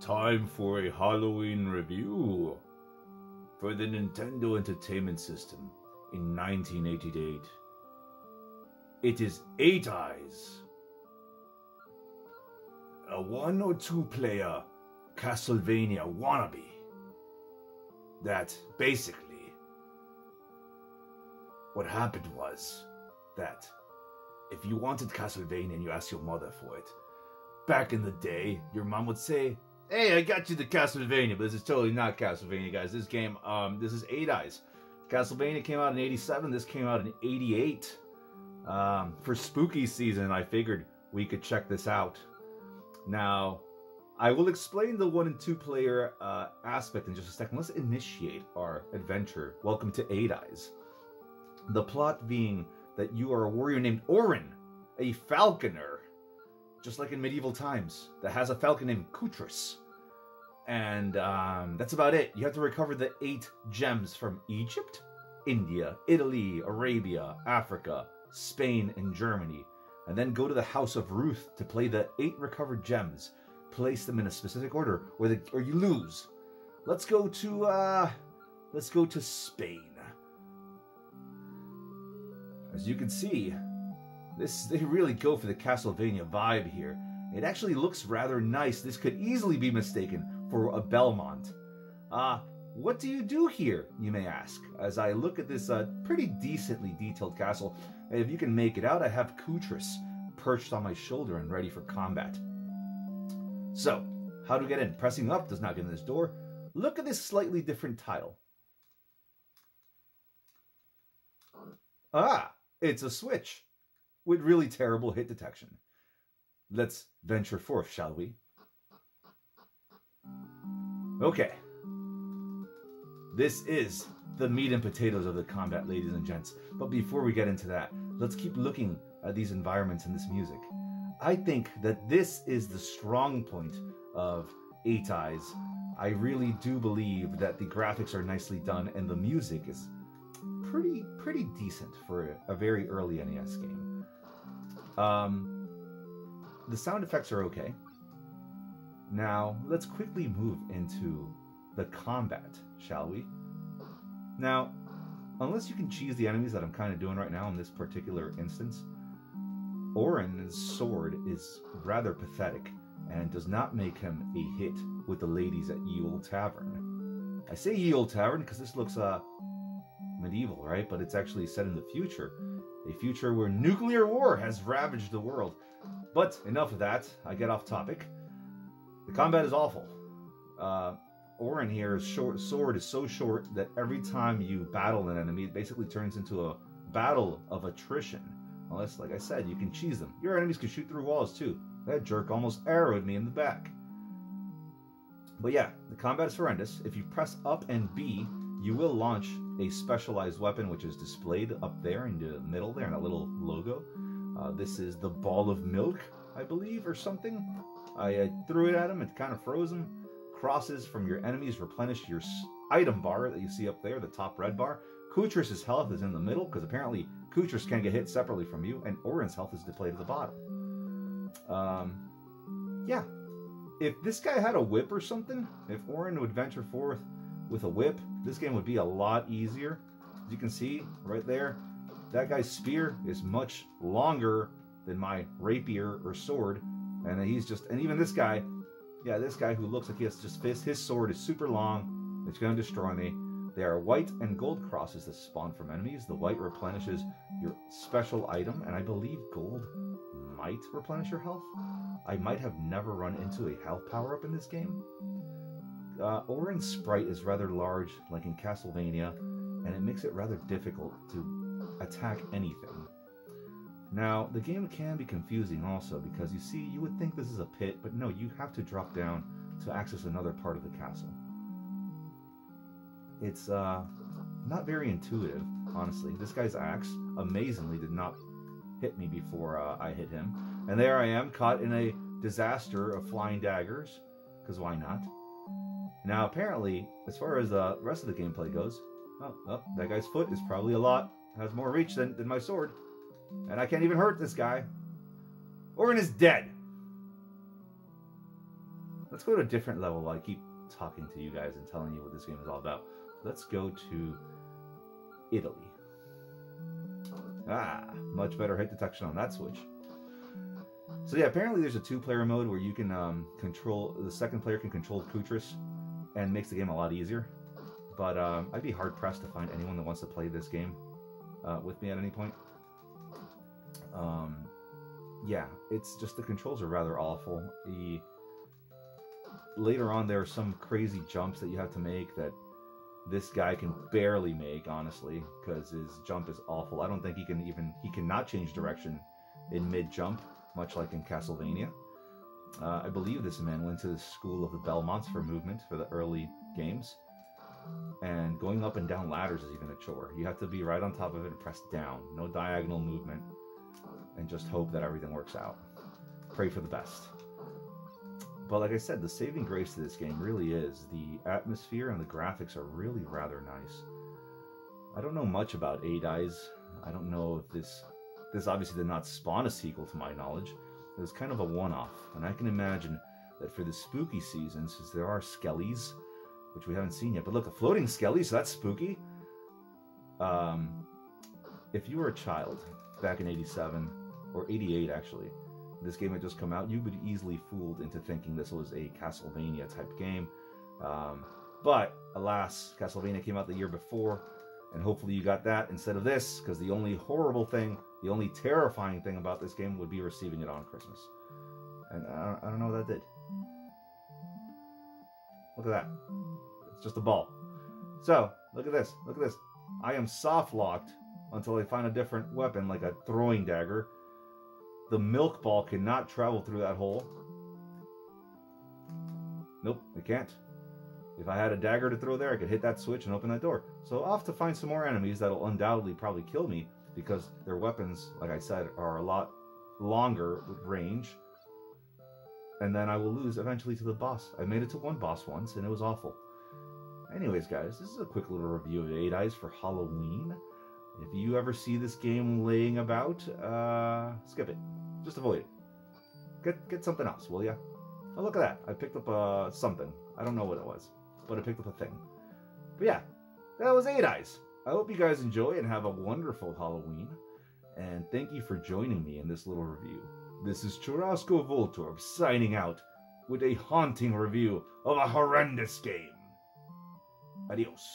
Time for a Halloween review for the Nintendo Entertainment System in 1988. It is Eight Eyes, a 1 or 2 player Castlevania wannabe that basically what happened was that if you wanted Castlevania and you asked your mother for it, back in the day, your mom would say, "Hey, I got you the Castlevania," but this is totally not Castlevania, guys. This game, this is Eight Eyes. Castlevania came out in 87, this came out in 88. For spooky season, I figured we could check this out. Now, I will explain the 1 and 2 player aspect in just a second. Let's initiate our adventure. Welcome to Eight Eyes. The plot being that you are a warrior named Orin, a falconer, just like in medieval times, that has a falcon named Kutris. And that's about it. You have to recover the 8 gems from Egypt, India, Italy, Arabia, Africa, Spain, and Germany. And then go to the House of Ruth to play the 8 recovered gems. Place them in a specific order, or you lose. Let's go to Spain. As you can see, they really go for the Castlevania vibe here. It actually looks rather nice. This could easily be mistaken for a Belmont. What do you do here, you may ask, as I look at this pretty decently detailed castle. If you can make it out, I have Kutris perched on my shoulder and ready for combat. So, how to get in? Pressing up does not get in this door. Look at this slightly different tile. It's a switch with really terrible hit detection. Let's venture forth, shall we? Okay. This is the meat and potatoes of the combat, ladies and gents. But before we get into that, let's keep looking at these environments and this music. I think that this is the strong point of Eight Eyes. I really do believe that the graphics are nicely done and the music is pretty decent for a very early NES game. The sound effects are okay. Now, let's quickly move into the combat, shall we? Now, unless you can cheese the enemies that I'm kind of doing right now in this particular instance, Orin's sword is rather pathetic and does not make him a hit with the ladies at Ye Olde Tavern. I say Ye Olde Tavern because this looks medieval, right? But it's actually set in the future. A future where nuclear war has ravaged the world. But enough of that. I get off topic. The combat is awful. Orin here's sword is so short that every time you battle an enemy, it basically turns into a battle of attrition. Unless, like I said, you can cheese them. Your enemies can shoot through walls too. That jerk almost arrowed me in the back. But yeah, the combat is horrendous. If you press up and B, you will launch a specialized weapon, which is displayed up there in the middle there, in that little logo. This is the ball of milk, I believe, or something. I threw it at him, it kind of froze him. Crosses from your enemies replenish your item bar that you see up there, the top red bar. Kutris' health is in the middle, because apparently Kutris can get hit separately from you, and Orin's health is displayed at the bottom. Yeah. If this guy had a whip or something, if Orin would venture forth with a whip, this game would be a lot easier. As you can see right there, that guy's spear is much longer than my rapier or sword, and even this guy, yeah, this guy who looks like he has just fists, his sword is super long. It's going to destroy me. There are white and gold crosses that spawn from enemies. The white replenishes your special item, and I believe gold might replenish your health. I might have never run into a health power-up in this game. Orin's sprite is rather large, like in Castlevania, and it makes it rather difficult to attack anything. Now, the game can be confusing also, because you would think this is a pit, but no, you have to drop down to access another part of the castle. It's not very intuitive, honestly. This guy's axe, amazingly, did not hit me before I hit him. And there I am, caught in a disaster of flying daggers, because why not? Now, apparently, as far as the rest of the gameplay goes, that guy's foot is probably has more reach than my sword. And I can't even hurt this guy. Orin is dead. let's go to a different level while I keep talking to you guys and telling you what this game is all about. Let's go to Italy. Ah, much better hit detection on that switch. So yeah, apparently there's a 2-player mode where you can control, the second player can control Kutris, and makes the game a lot easier. But I'd be hard-pressed to find anyone that wants to play this game with me at any point. Yeah, it's just the controls are rather awful. Later on, there are some crazy jumps that you have to make that this guy can barely make, honestly, because his jump is awful. I don't think he cannot change direction in mid-jump, much like in Castlevania. I believe this man went to the school of the Belmonts for movement for the early games. And going up and down ladders is even a chore. You have to be right on top of it and press down. No diagonal movement. And just hope that everything works out. Pray for the best. But like I said, the saving grace to this game really is the atmosphere, and the graphics are really rather nice. I don't know much about Eight Eyes. I don't know if this obviously did not spawn a sequel to my knowledge. It was kind of a one-off, and I can imagine that for the spooky season, since there are skellies, which we haven't seen yet, but look, a floating skelly, so that's spooky. If you were a child back in 87, or 88 actually, this game had just come out, you would be easily fooled into thinking this was a Castlevania type game. But alas, Castlevania came out the year before, and hopefully you got that instead of this, because the only horrible thing, the only terrifying thing about this game would be receiving it on Christmas. And I don't know what that did. Look at that. It's just a ball. So, look at this. Look at this. I am soft-locked until I find a different weapon, like a throwing dagger. The milk ball cannot travel through that hole. Nope, it can't. If I had a dagger to throw there, I could hit that switch and open that door. So I'll have to find some more enemies that'll undoubtedly probably kill me, because their weapons, like I said, are a lot longer with range. And then I will lose eventually to the boss. I made it to one boss once, and it was awful. Anyways, guys, this is a quick little review of Eight Eyes for Halloween. If you ever see this game laying about, skip it. Just avoid it. Get something else, will ya? Oh, look at that. I picked up something. I don't know what it was, but I picked up a thing. But yeah, that was Eight Eyes. I hope you guys enjoy and have a wonderful Halloween. And thank you for joining me in this little review. This is Churrasco Voltorb signing out with a haunting review of a horrendous game. Adios.